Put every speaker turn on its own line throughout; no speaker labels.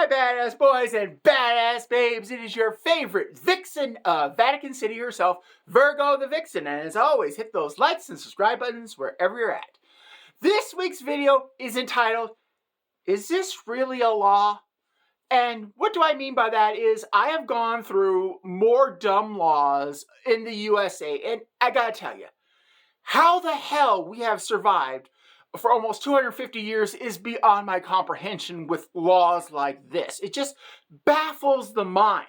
my badass boys and badass babes. It is your favorite vixen of Vatican City herself, Virgo the Vixen. And as always, hit those likes and subscribe buttons wherever you're at. This week's video is entitled, Is This Really a Law? And what do I mean by that is I have gone through more dumb laws in the USA. And I gotta tell you, how the hell we have survived for almost 250 years is beyond my comprehension with laws like this. It just baffles the mind.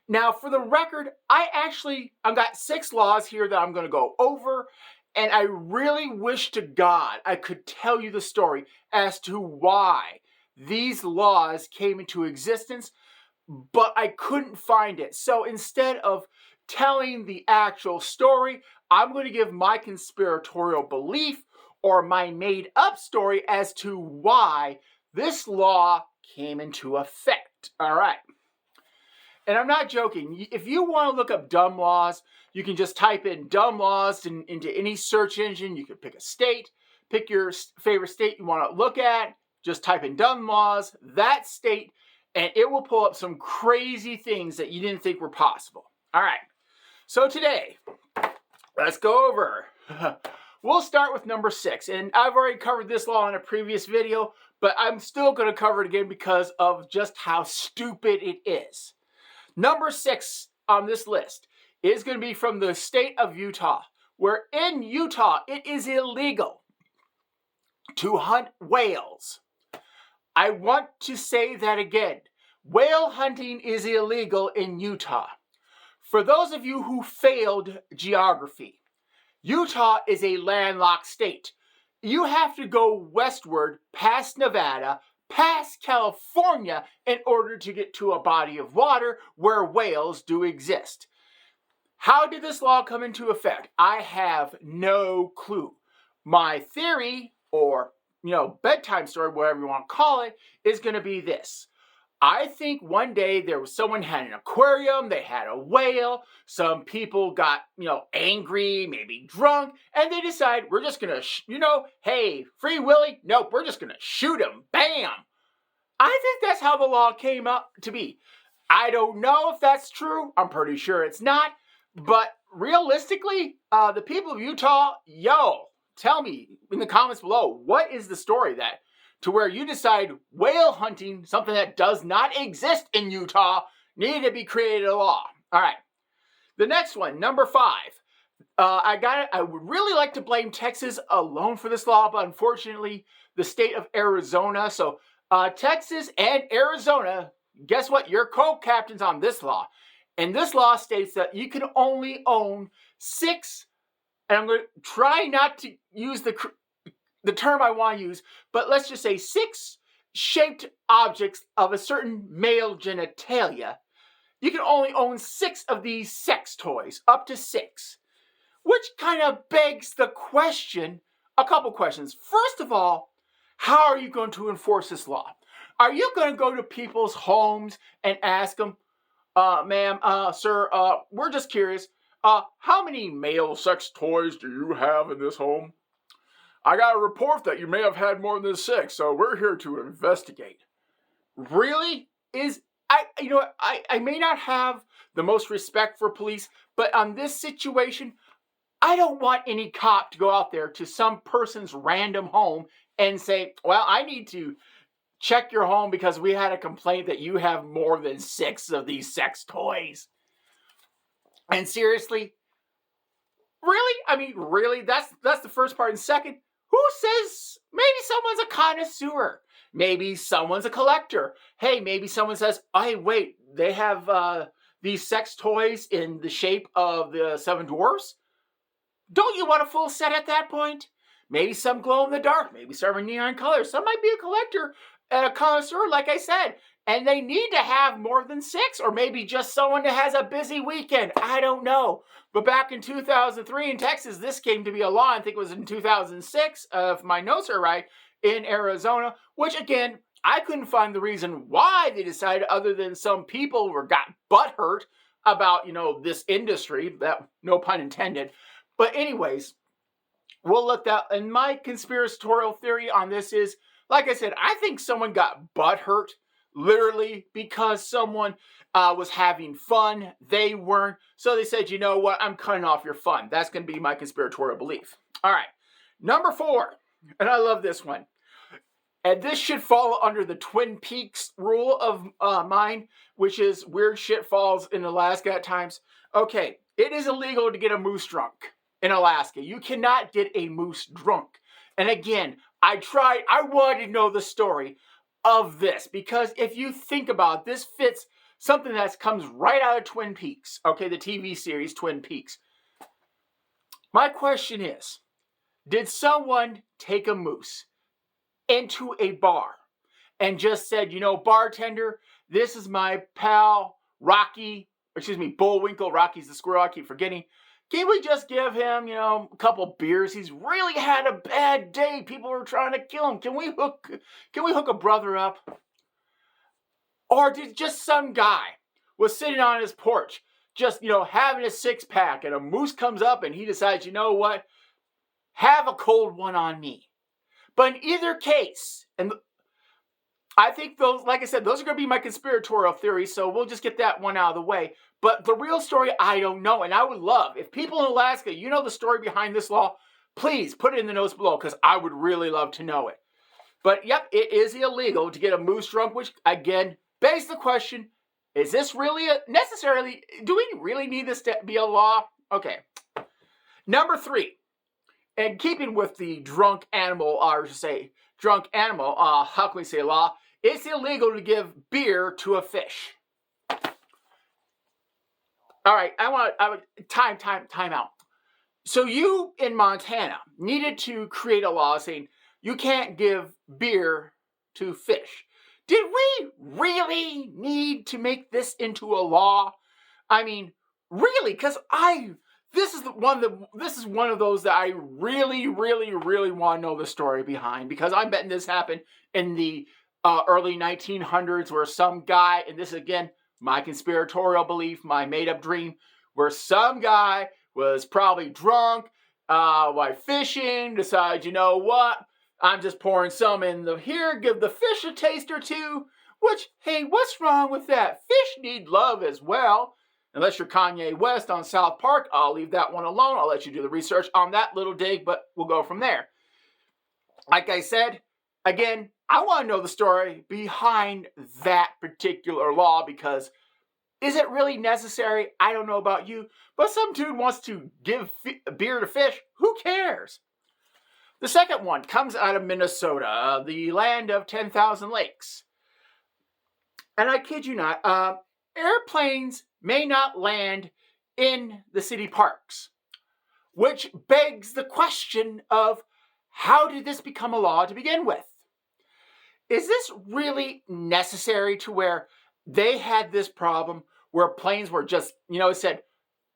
Now, for the record, I've got 6 laws here that I'm going to go over, and I really wish to God I could tell you the story as to why these laws came into existence, but I couldn't find it. So instead of telling the actual story, I'm going to give my conspiratorial belief or my made-up story as to why this law came into effect. All right. And I'm not joking. If you want to look up dumb laws, you can just type in dumb laws into any search engine. You can pick a state, pick your favorite state you want to look at, just type in dumb laws, that state, and it will pull up some crazy things that you didn't think were possible. All right. So today, let's go over. We'll start with number 6, and I've already covered this law in a previous video, but I'm still going to cover it again because of just how stupid it is. Number 6 on this list is going to be from the state of Utah, where in Utah it is illegal to hunt whales. I want to say that again. Whale hunting is illegal in Utah. For those of you who failed geography, Utah is a landlocked state. You have to go westward past Nevada, past California, in order to get to a body of water where whales do exist. How did this law come into effect? I have no clue. My theory, or bedtime story, whatever you want to call it, is going to be this. I think one day there was someone had an aquarium, they had a whale, some people got, angry, maybe drunk, and they decide we're just going to, hey, Free Willy, nope, we're just going to shoot him, bam. I think that's how the law came up to be. I don't know if that's true, I'm pretty sure it's not, but realistically, the people of Utah, tell me in the comments below, what is the story that to where you decide whale hunting, something that does not exist in Utah, needed to be created a law. All right. The next one, number 5. I would really like to blame Texas alone for this law, but unfortunately, the state of Arizona. So Texas and Arizona, guess what? You're co-captains on this law. And this law states that you can only own 6, and I'm going to try not to use the term I want to use, but let's just say 6 shaped objects of a certain male genitalia. You can only own 6 of these sex toys, up to 6. Which kind of begs the question, a couple questions. First of all, how are you going to enforce this law? Are you going to go to people's homes and ask them, ma'am, sir, we're just curious, how many male sex toys do you have in this home? I got a report that you may have had more than 6, so we're here to investigate. Really? I may not have the most respect for police, but on this situation, I don't want any cop to go out there to some person's random home and say, well, I need to check your home because we had a complaint that you have more than 6 of these sex toys. And seriously? Really? I mean, really? That's the first part. And second, who says maybe someone's a connoisseur? Maybe someone's a collector. Hey, maybe someone says, hey, wait, they have these sex toys in the shape of the 7 dwarfs? Don't you want a full set at that point? Maybe some glow in the dark. Maybe some are neon colors. Some might be a collector and a connoisseur, like I said. And they need to have more than 6, or maybe just someone that has a busy weekend. I don't know. But back in 2003 in Texas, this came to be a law. I think it was in 2006, if my notes are right, in Arizona, which again, I couldn't find the reason why they decided, other than some people got butthurt about, this industry, that no pun intended. But anyways, we'll let that, and my conspiratorial theory on this is, like I said, I think someone got butthurt literally because someone was having fun. They weren't. So they said, you know what? I'm cutting off your fun. That's going to be my conspiratorial belief. All right. Number 4. And I love this one. And this should fall under the Twin Peaks rule of mine, which is weird shit falls in Alaska at times. Okay, it is illegal to get a moose drunk in Alaska. You cannot get a moose drunk. And again, I wanted to know the story of this, because if you think about it, this fits something that comes right out of Twin Peaks. Okay, the TV series Twin Peaks. My question is, did someone take a moose into a bar and just said, you know, bartender, this is my pal Bullwinkle. Rocky's the squirrel, I keep forgetting. Can we just give him, a couple beers? He's really had a bad day. People are trying to kill him. Can we hook a brother up? Or did just some guy was sitting on his porch, just, having a 6-pack, and a moose comes up and he decides, you know what? Have a cold one on me. But in either case, and I think those, like I said, those are going to be my conspiratorial theories, so we'll just get that one out of the way. But the real story, I don't know. And I would love, if people in Alaska, you know the story behind this law, please put it in the notes below, because I would really love to know it. But yep, it is illegal to get a moose drunk, which, again, begs the question, is this really necessarily, do we really need this to be a law? Okay. Number 3. And keeping with the drunk animal, how can we say law? It's illegal to give beer to a fish. All right, time out. So you in Montana needed to create a law saying you can't give beer to fish. Did we really need to make this into a law? I mean, really, because this is one of those that I really, really, really want to know the story behind, because I'm betting this happened in the early 1900s, where some guy, and this is again my conspiratorial belief, my made-up dream, where some guy was probably drunk while fishing, decided, you know what, I'm just pouring some in here, give the fish a taste or two. Which, hey, what's wrong with that? Fish need love as well. Unless you're Kanye West on South Park, I'll leave that one alone. I'll let you do the research on that little dig, but we'll go from there. Like I said, again, I want to know the story behind that particular law, because is it really necessary? I don't know about you, but some dude wants to give beer to fish. Who cares? The second one comes out of Minnesota, the land of 10,000 lakes. And I kid you not, airplanes may not land in the city parks, which begs the question of, how did this become a law to begin with? Is this really necessary to where they had this problem where planes were just, said,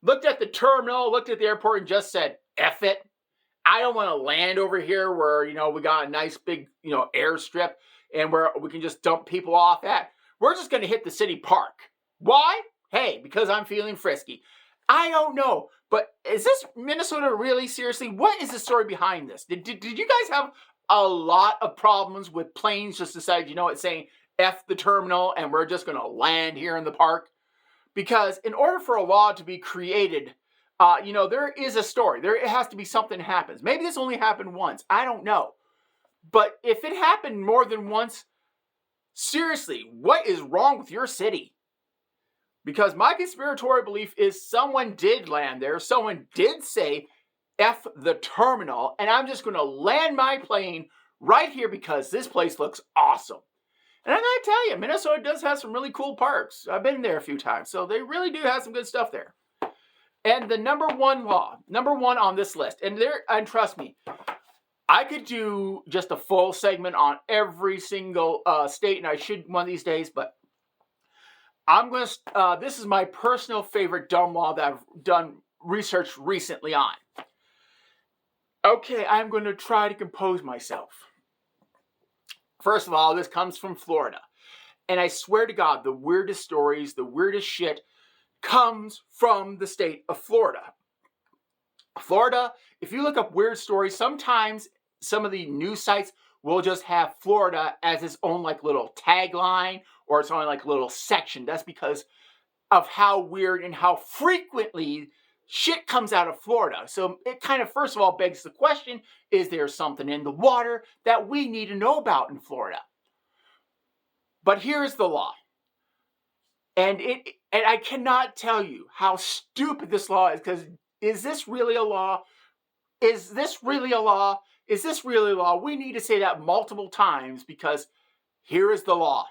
looked at the terminal, looked at the airport and just said, F it. I don't want to land over here where, we got a nice big, airstrip and where we can just dump people off at. We're just going to hit the city park. Why? Hey, because I'm feeling frisky. I don't know. But is this Minnesota really, seriously? What is the story behind this? Did you guys have a lot of problems with planes just decided, saying F the terminal and we're just going to land here in the park? Because in order for a law to be created, there is a story. It has to be something happens. Maybe this only happened once. I don't know. But if it happened more than once, seriously, what is wrong with your city? Because my conspiratorial belief is someone did land there. Someone did say, F the terminal, and I'm just going to land my plane right here because this place looks awesome. And I'm going to tell you, Minnesota does have some really cool parks. I've been there a few times, so they really do have some good stuff there. And the number one on this list, and trust me, I could do just a full segment on every single state, and I should one of these days, but I'm going to, this is my personal favorite dumb law that I've done research recently on. Okay, I'm going to try to compose myself. First of all, this comes from Florida. And I swear to God, the weirdest stories, the weirdest shit comes from the state of Florida. Florida, if you look up weird stories, sometimes some of the news sites will just have Florida as its own like little tagline or its own like little section. That's because of how weird and how frequently shit comes out of Florida. So it kind of, first of all, begs the question, is there something in the water that we need to know about in Florida? But here's the law. And I cannot tell you how stupid this law is, because is this really a law? Is this really a law? Is this really a law? We need to say that multiple times, because here is the law.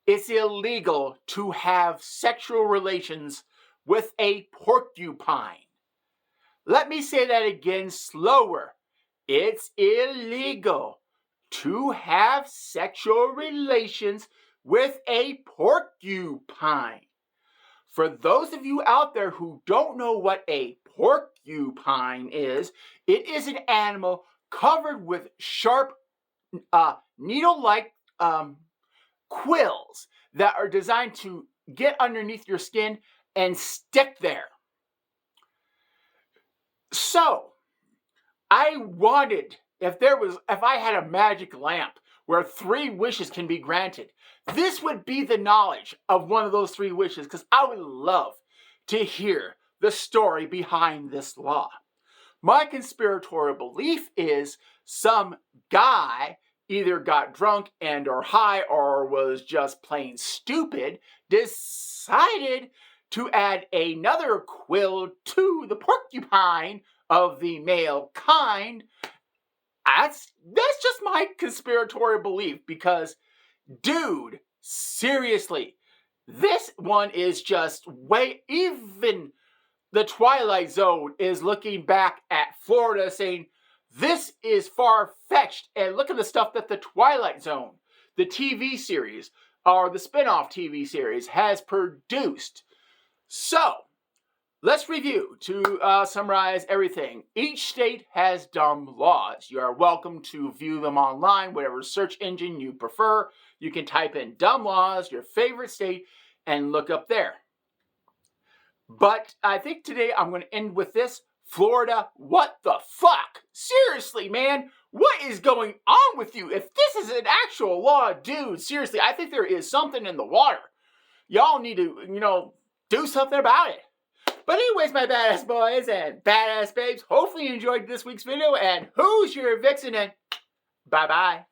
It's illegal to have sexual relations with a porcupine. Let me say that again slower. It's illegal to have sexual relations with a porcupine. For those of you out there who don't know what a porcupine is, it is an animal covered with sharp, needle-like quills that are designed to get underneath your skin and stick there. So, I wanted, if I had a magic lamp where 3 wishes can be granted, this would be the knowledge of one of those 3 wishes, because I would love to hear the story behind this law. My conspiratorial belief is some guy either got drunk and or high or was just plain stupid, decided to add another quill to the porcupine of the male kind. That's just my conspiratorial belief, because, dude, seriously, this one is just way, even the Twilight Zone is looking back at Florida saying, this is far-fetched, and look at the stuff that the Twilight Zone, the TV series, or the spin-off TV series, has produced. So, let's review to summarize everything. Each state has dumb laws. You are welcome to view them online, whatever search engine you prefer. You can type in dumb laws, your favorite state, and look up there. But I think today I'm going to end with this. Florida, what the fuck? Seriously, man, what is going on with you? If this is an actual law, dude, seriously, I think there is something in the water. Y'all need to, do something about it. But anyways, my badass boys and badass babes, hopefully you enjoyed this week's video, and who's your vixen, and bye-bye.